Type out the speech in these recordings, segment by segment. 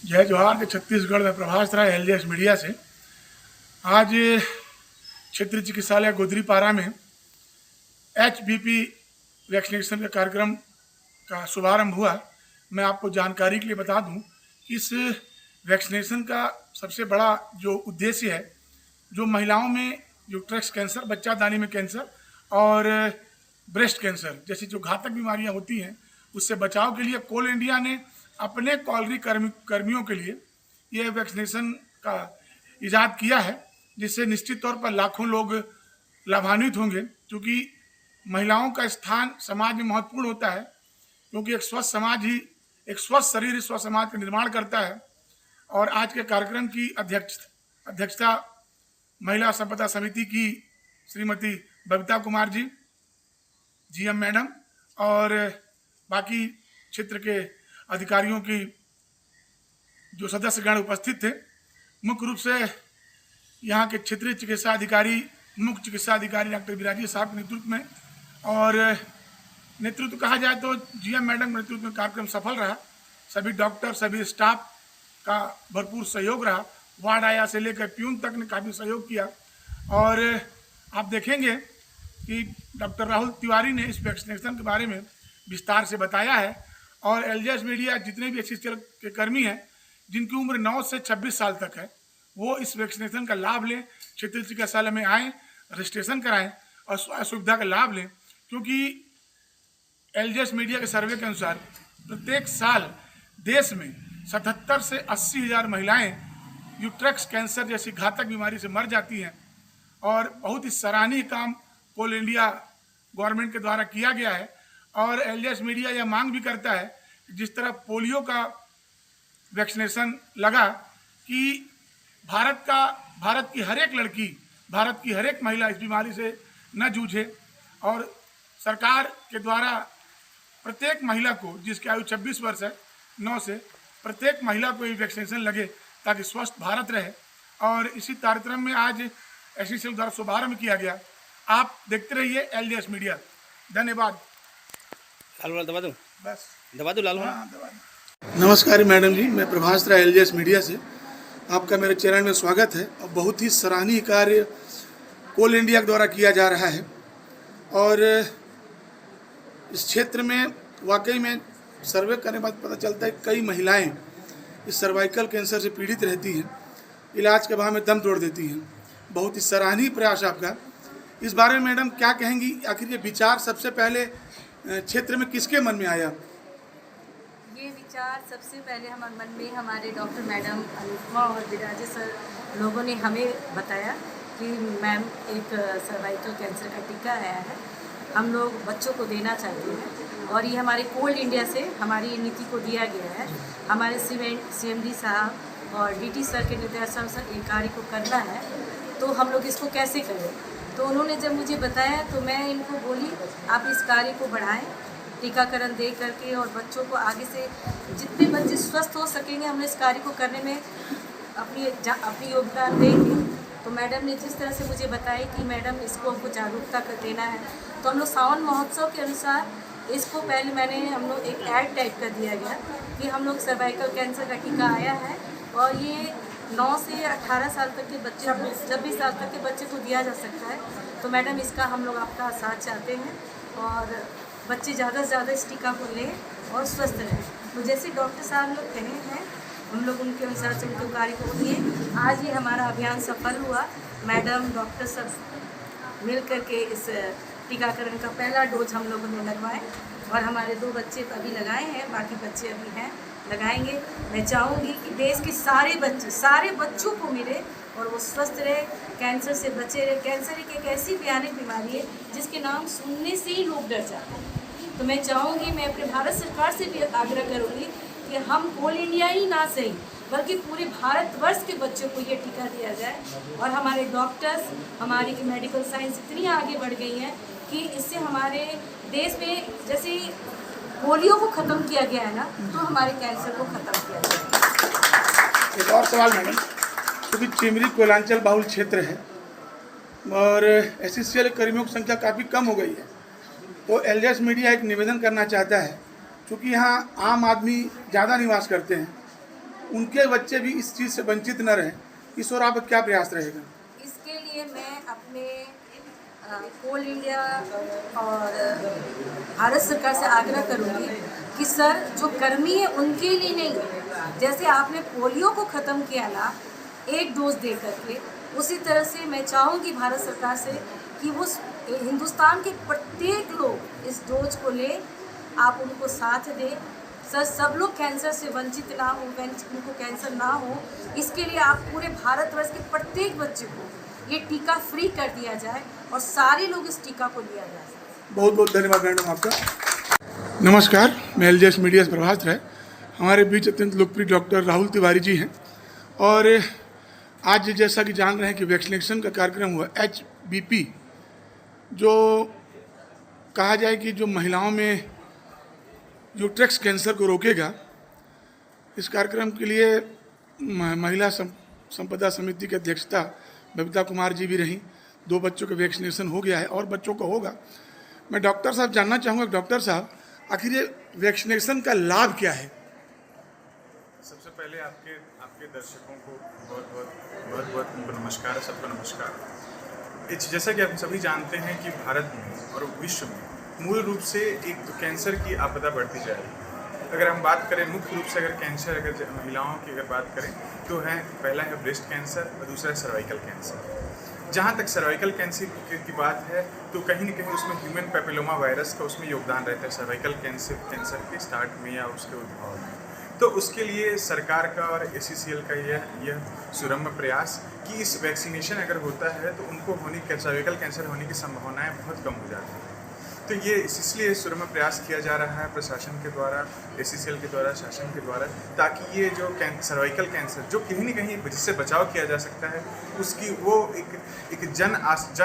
जय जोहार के छत्तीसगढ़ में प्रभास राय एलजेएस मीडिया से। आज क्षेत्रीय चिकित्सालय गोदरीपारा में एचबीपी वैक्सीनेशन के कार्यक्रम का शुभारंभ हुआ। मैं आपको जानकारी के लिए बता दूं कि इस वैक्सीनेशन का सबसे बड़ा जो उद्देश्य है, जो महिलाओं में यूट्रस कैंसर, बच्चादानी में कैंसर और ब्रेस्ट कैंसर जैसी जो घातक बीमारियां होती हैं, उससे बचाव के लिए कोल इंडिया ने अपने कॉलरी कर्मियों के लिए ये वैक्सीनेशन का इजाद किया है, जिससे निश्चित तौर पर लाखों लोग लाभान्वित होंगे। क्योंकि महिलाओं का स्थान समाज में महत्वपूर्ण होता है, क्योंकि एक स्वस्थ समाज ही, एक स्वस्थ शरीर स्वस्थ समाज का निर्माण करता है। और आज के कार्यक्रम की अध्यक्षता महिला संपदा समिति की श्रीमती बबीता कुमार जी, जीएम मैडम और बाकी क्षेत्र के अधिकारियों की जो सदस्यगण उपस्थित थे। मुख्य रूप से यहाँ के क्षेत्रीय चिकित्सा अधिकारी, मुख्य चिकित्सा अधिकारी डॉक्टर विराजी साहब के नेतृत्व में, और नेतृत्व कहा जाए तो जीएम मैडम के नेतृत्व में कार्यक्रम सफल रहा। सभी डॉक्टर, सभी स्टाफ का भरपूर सहयोग रहा। वार्ड आया से लेकर प्यून तक ने काफ़ी सहयोग किया। और आप देखेंगे कि डॉक्टर राहुल तिवारी ने इस वैक्सीनेशन के बारे में विस्तार से बताया है। और एलजेएस मीडिया जितने भी एचसीसीएल के कर्मी हैं जिनकी उम्र 9 से 26 साल तक है, वो इस वैक्सीनेशन का लाभ लें, क्षेत्रीय चिकित्सालय में आएँ, रजिस्ट्रेशन कराएं और सुविधा का लाभ लें। क्योंकि एलजेएस मीडिया के सर्वे के अनुसार प्रत्येक साल देश में 77 से 80 हज़ार महिलाएँ यूट्रस कैंसर जैसी घातक बीमारी से मर जाती हैं। और बहुत ही सराहनीय काम कोल इंडिया गवर्नमेंट के द्वारा किया गया है। और एलजेएस मीडिया यह मांग भी करता है कि जिस तरह पोलियो का वैक्सीनेशन लगा कि भारत की हर एक लड़की, भारत की हर एक महिला इस बीमारी से न जूझे, और सरकार के द्वारा प्रत्येक महिला को, जिसकी आयु 26 वर्ष है 9 से, प्रत्येक महिला को ये वैक्सीनेशन लगे ताकि स्वस्थ भारत रहे। और इसी कार्यक्रम में आज एचसीसीएल द्वारा शुभारंभ किया गया। आप देखते रहिए एलजेएस मीडिया। धन्यवाद। लाल दबा दूं? बस दबा दूं लाल? हाँ, दबा दूं। नमस्कार मैडम जी, मैं प्रभास राय एलजेएस मीडिया से आपका मेरे चैनल में स्वागत है। और बहुत ही सराहनीय कार्य कोल इंडिया के द्वारा किया जा रहा है। और इस क्षेत्र में वाकई में सर्वे करने के बाद पता चलता है कई महिलाएं इस सर्वाइकल कैंसर से पीड़ित रहती हैं, इलाज के अभाव में दम तोड़ देती हैं। बहुत ही सराहनीय प्रयास आपका। इस बारे में मैडम क्या कहेंगी? आखिर ये विचार सबसे पहले क्षेत्र में किसके मन में आया? ये विचार सबसे पहले हमारे मन में हमारे डॉक्टर मैडम अनुपमा और विराजे सर लोगों ने हमें बताया कि मैम एक सर्वाइकल कैंसर का टीका आया है, हम लोग बच्चों को देना चाहते हैं। और ये हमारे कोल इंडिया से हमारी नीति को दिया गया है। हमारे सीएमडी साहब और डीटी सर के निर्देशन से ये कार्य को करना है, तो हम लोग इसको कैसे करें। तो उन्होंने जब मुझे बताया तो मैं इनको बोली आप इस कार्य को बढ़ाएं, टीकाकरण दे करके, और बच्चों को आगे से जितने बच्चे स्वस्थ हो सकेंगे हम इस कार्य को करने में अपनी योगदान देंगे। तो मैडम ने जिस तरह से मुझे बताया कि मैडम इसको हमको जागरूकता कर देना है, तो हम लोग सावन महोत्सव के अनुसार इसको पहले हम लोग एक ऐड टाइप कर दिया गया कि हम लोग सर्वाइकल कैंसर का टीका आया है और ये 9 से 18 साल तक के बच्चे, 26 साल तक के बच्चे को दिया जा सकता है। तो मैडम इसका हम लोग आपका साथ चाहते हैं और बच्चे ज़्यादा से ज़्यादा इस टीका को लें और स्वस्थ रहें। तो जैसे डॉक्टर साहब लोग कहे हैं, हम लोग उनके अनुसार से उनके कार्य को किए। आज ये हमारा अभियान सफल हुआ। मैडम, डॉक्टर सब मिल करके इस टीकाकरण का पहला डोज हम लोगों ने लगवाए और हमारे 2 बच्चे अभी लगाए हैं, बाकी बच्चे अभी हैं, लगाएंगे। मैं चाहूँगी कि देश के सारे बच्चे, सारे बच्चों को मिले और वो स्वस्थ रहे, कैंसर से बचे रहे। कैंसर एक ऐसी भयानक बीमारी है जिसके नाम सुनने से ही लोग डर जाते हैं। तो मैं चाहूँगी, मैं अपने भारत सरकार से भी आग्रह करूँगी कि हम कोल इंडिया ही ना सही बल्कि पूरे भारतवर्ष के बच्चों को ये टीका दिया जाए। और हमारे डॉक्टर्स, हमारी मेडिकल साइंस इतनी आगे बढ़ गई है कि इससे हमारे देश में जैसे पोलियो को ख़त्म किया गया है ना, तो हमारे कैंसर को ख़त्म किया जाए। एक और सवाल मैडम, क्योंकि चिमरी कोयलांचल बाहुल क्षेत्र है और एचसीसीएल कर्मियों की संख्या काफ़ी कम हो गई है, तो एलजेएस मीडिया एक निवेदन करना चाहता है, क्योंकि यहाँ आम आदमी ज़्यादा निवास करते हैं, उनके बच्चे भी इस चीज़ से वंचित न रहें, इस ओर आपका क्या प्रयास रहेगा? इसके लिए मैं अपने कोल इंडिया और भारत सरकार से आग्रह करूंगी कि सर जो कर्मी है उनके लिए नहीं, जैसे आपने पोलियो को ख़त्म किया ना एक डोज दे करके, उसी तरह से मैं चाहूँगी भारत सरकार से कि वो हिंदुस्तान के प्रत्येक लोग इस डोज को ले, आप उनको साथ दें। सर सब लोग कैंसर से वंचित ना हो, उनको कैंसर ना हो, इसके लिए आप पूरे भारतवर्ष के प्रत्येक बच्चे को ये टीका फ्री कर दिया जाए और सारे लोग इस टीका को लिया जाए। बहुत बहुत धन्यवाद मैडम आपका। नमस्कार, मैं एलजेएस मीडिया से प्रभास राय। हमारे बीच अत्यंत लोकप्रिय डॉक्टर राहुल तिवारी जी हैं और आज जैसा कि जान रहे हैं कि वैक्सीनेशन का कार्यक्रम हुआ HBP, जो कहा जाए कि जो महिलाओं में यूट्रक्स कैंसर को रोकेगा। इस कार्यक्रम के लिए महिला संपदा समिति की अध्यक्षता बबीता कुमार जी भी रहीं। 2 बच्चों का वैक्सीनेशन हो गया है और बच्चों का होगा। मैं डॉक्टर साहब जानना चाहूँगा, डॉक्टर साहब आखिर ये वैक्सीनेशन का लाभ क्या है? सबसे पहले आपके दर्शकों को बहुत नमस्कार, सबको नमस्कार। जैसा कि आप सभी जानते हैं कि भारत में और विश्व में मूल रूप से एक तो कैंसर की आपदा बढ़ती जा रही है। अगर हम बात करें मुख्य रूप से अगर कैंसर महिलाओं की अगर बात करें तो पहला है ब्रेस्ट कैंसर और दूसरा है सर्वाइकल कैंसर। जहाँ तक सर्वाइकल कैंसर की बात है तो कहीं न कहीं उसमें ह्यूमन पैपिलोमा वायरस का उसमें योगदान रहता है सर्वाइकल कैंसर के स्टार्ट में या उसके उद्भव में। तो उसके लिए सरकार का और ACCL का यह सुरम्य प्रयास कि इस वैक्सीनेशन अगर होता है तो उनको सर्वाइकल कैंसर होने की संभावनाएं बहुत कम हो जाती हैं। तो ये इसलिए सुरम्य प्रयास किया जा रहा है प्रशासन के द्वारा, ACCL के द्वारा, शासन के द्वारा, ताकि ये जो सर्वाइकल कैंसर जो कहीं न कहीं जिससे बचाव किया जा सकता है उसकी वो एक जन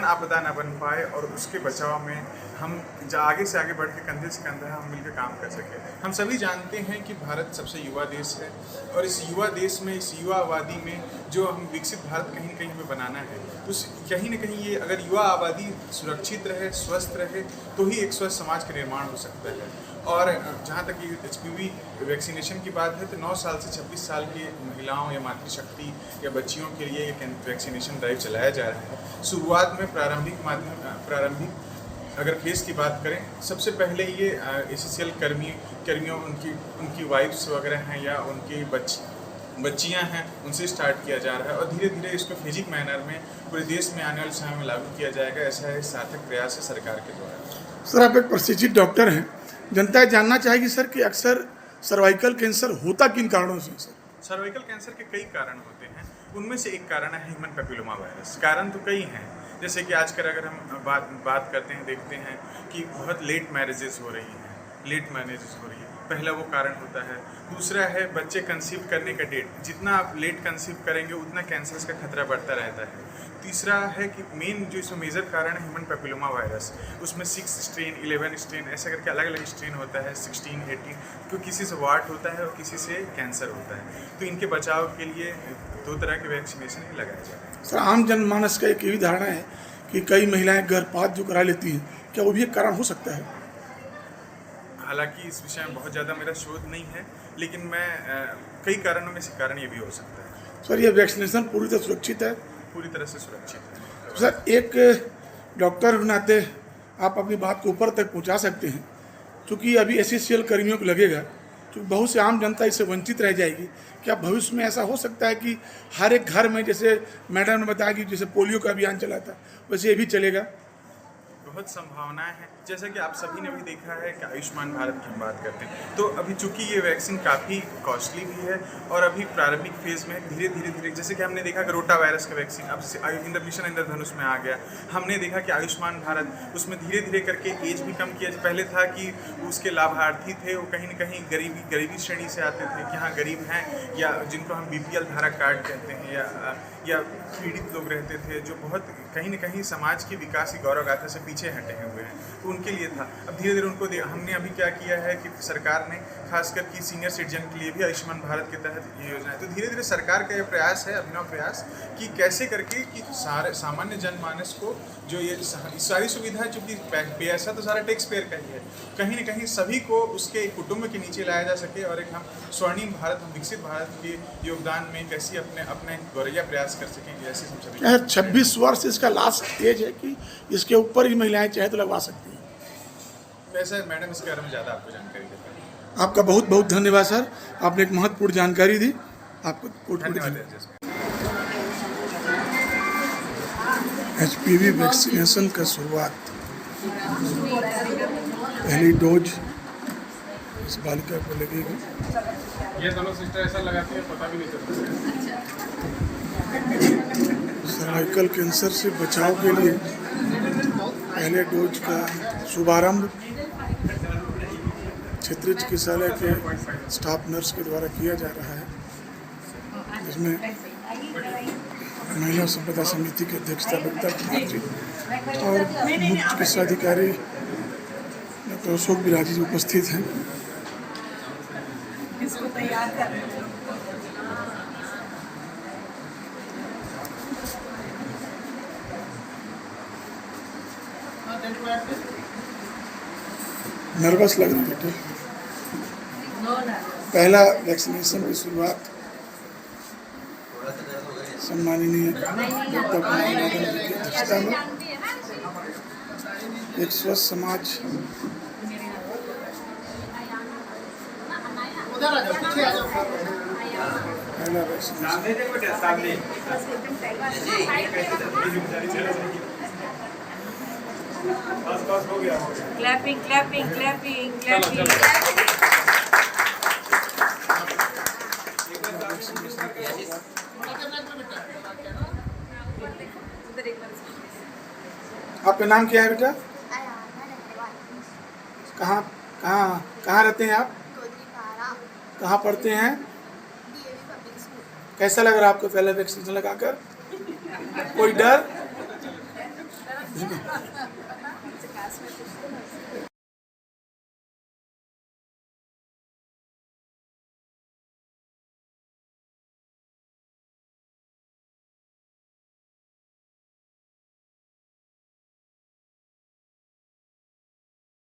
आपदा न बन पाए और उसके बचाव में हम आगे से आगे बढ़ के कंधे से कंधा हम मिलकर काम कर सकें। हम सभी जानते हैं कि भारत सबसे युवा देश है और इस युवा देश में, इस युवा आबादी में जो हम विकसित भारत कहीं न कहीं हमें बनाना है, उस कहीं न कहीं ये अगर युवा आबादी सुरक्षित रहे, स्वस्थ रहे तो ही एक स्वस्थ समाज का निर्माण हो सकता है। और जहाँ तक ये HPV वैक्सीनेशन की बात है तो 9 साल से 26 साल की महिलाओं या मातृशक्ति या बच्चियों के लिए ये वैक्सीनेशन ड्राइव चलाया जा रहा है। शुरुआत में प्रारंभिक अगर फेस की बात करें, सबसे पहले ये ACCL कर्मियों उनकी वाइफ्स वगैरह हैं या उनकी बच्चियां हैं, उनसे स्टार्ट किया जा रहा है और धीरे धीरे इसको फिजिक मैनर में पूरे देश में आने वाले समय में लागू किया जाएगा। ऐसा है सार्थक प्रयास है सरकार के द्वारा। सर आप एक प्रशिक्षित डॉक्टर हैं, जनता जानना चाहेगी सर कि अक्सर सर्वाइकल कैंसर होता किन कारणों से? सर सर्वाइकल कैंसर के कई कारण होते हैं, उनमें से एक कारण है ह्यूमन पैपिलोमा वायरस। कारण तो कई हैं, जैसे कि आजकल अगर हम बात करते हैं, देखते हैं कि बहुत लेट मैरिजेस हो रही है। पहला वो कारण होता है। दूसरा है बच्चे कंसीव करने का डेट, जितना आप लेट कंसीव करेंगे उतना कैंसर का खतरा बढ़ता रहता है। तीसरा है कि मेन जो इसमें मेजर कारण है ह्यूमन पैपिलोमा वायरस, उसमें 6 स्ट्रेन 11 स्ट्रेन ऐसा करके अलग अलग स्ट्रेन होता है, 16 18, तो किसी से वार्ट होता है और किसी से कैंसर होता है। तो इनके बचाव के लिए 2 तरह के वैक्सीनेशन ही लगाए जा रहे हैं। सर आम जनमानस का एक ये भी धारणा है कि कई महिलाएं गर्भपात जो करा लेती हैं, क्या वो भी एक कारण हो सकता है? हालांकि इस विषय में बहुत ज़्यादा मेरा शोध नहीं है, लेकिन मैं कई कारणों में से कारण ये भी हो सकता है। सर ये वैक्सीनेशन पूरी तरह सुरक्षित है? पूरी तरह से सुरक्षित है। सर एक डॉक्टर के नाते आप अपनी बात को ऊपर तक पहुंचा सकते हैं, क्योंकि अभी ACCL कर्मियों को लगेगा क्योंकि बहुत से आम जनता इससे वंचित रह जाएगी। क्या भविष्य में ऐसा हो सकता है कि हर एक घर में, जैसे मैडम ने बताया कि जैसे पोलियो का अभियान चला था, वैसे ये भी चलेगा? बहुत संभावनाएं हैं। जैसा कि आप सभी ने भी देखा है कि आयुष्मान भारत की हम बात करते हैं, तो अभी चूंकि ये वैक्सीन काफ़ी कॉस्टली भी है और अभी प्रारंभिक फेज में धीरे जैसे कि हमने देखा कि रोटा वायरस का वैक्सीन अब मिशन इंद्रधनुष में आ गया। हमने देखा कि आयुष्मान भारत उसमें धीरे करके एज भी कम किया। पहले था कि उसके लाभार्थी थे वो कहीं न कहीं गरीबी श्रेणी से आते थे कि हाँ गरीब हैं या जिनको हम BPL धारक कार्ड कहते हैं या पीड़ित लोग रहते थे जो बहुत कहीं न कहीं समाज की विकास की गौरव गाथा से पीछे हटे हुए हैं। उनके लिए था। अब धीरे धीरे उनको हमने अभी क्या किया है कि सरकार ने खासकर कि सीनियर सिटीजन के लिए भी आयुष्मान भारत के तहत ये योजना है। तो धीरे धीरे सरकार का ये प्रयास है, अभिनव प्रयास, कि कैसे करके कि सारे सामान्य जनमानस को जो ये सारी सुविधा, चूँकि पैसा तो सारा टैक्स पेयर का ही है, कहीं ना कहीं सभी को उसके कुटुंब के नीचे लाया जा सके और एक हम स्वर्णिम भारत, हम विकसित भारत के योगदान में कैसे अपने गौरैया प्रयास कर सकेंगे, ऐसे हम सभी। 26 वर्ष इसका लास्ट एज है कि इसके ऊपर ही महिलाएं चाहे तो लगवा सकती हैं। वैसे मैडम इसके बारे में ज़्यादा आपको जानकारी देते हैं। आपका बहुत बहुत धन्यवाद सर, आपने एक महत्वपूर्ण जानकारी दी, आपको कोटि धन्यवाद धन्यवाद। जसमीत। HPV वैक्सीनेशन का शुरुआत, पहली डोज इस बालिका को लगेगी। ये दोनों सिस्टर ऐसा लगाती है पता भी नहीं चलता। सर्वाइकल कैंसर से बचाव के लिए पहले डोज का शुभारंभ क्षेत्रीय चिकित्सालय के स्टाफ नर्स के द्वारा किया जा रहा है, जिसमें महिला संपदा समिति के अध्यक्षता बबिता कुमार जी और मुख्य चिकित्सा अधिकारी डॉक्टर अशोक बिराजी जी उपस्थित हैं। इसको तैयार कर नर्वस लग रही बेटे, पहला वैक्सीनेशन की शुरुआत सम्माननीय डॉक्टर कुमार जी की अध्यक्षता में एक स्वस्थ समाज पहला vaccination. Clapping clapping clapping clapping. आपका नाम क्या है बेटा? कहाँ कहाँ कहाँ रहते हैं आप? कहाँ पढ़ते हैं? कैसा लग रहा है आपको पहले वैक्सीनेशन लगाकर? कोई डर?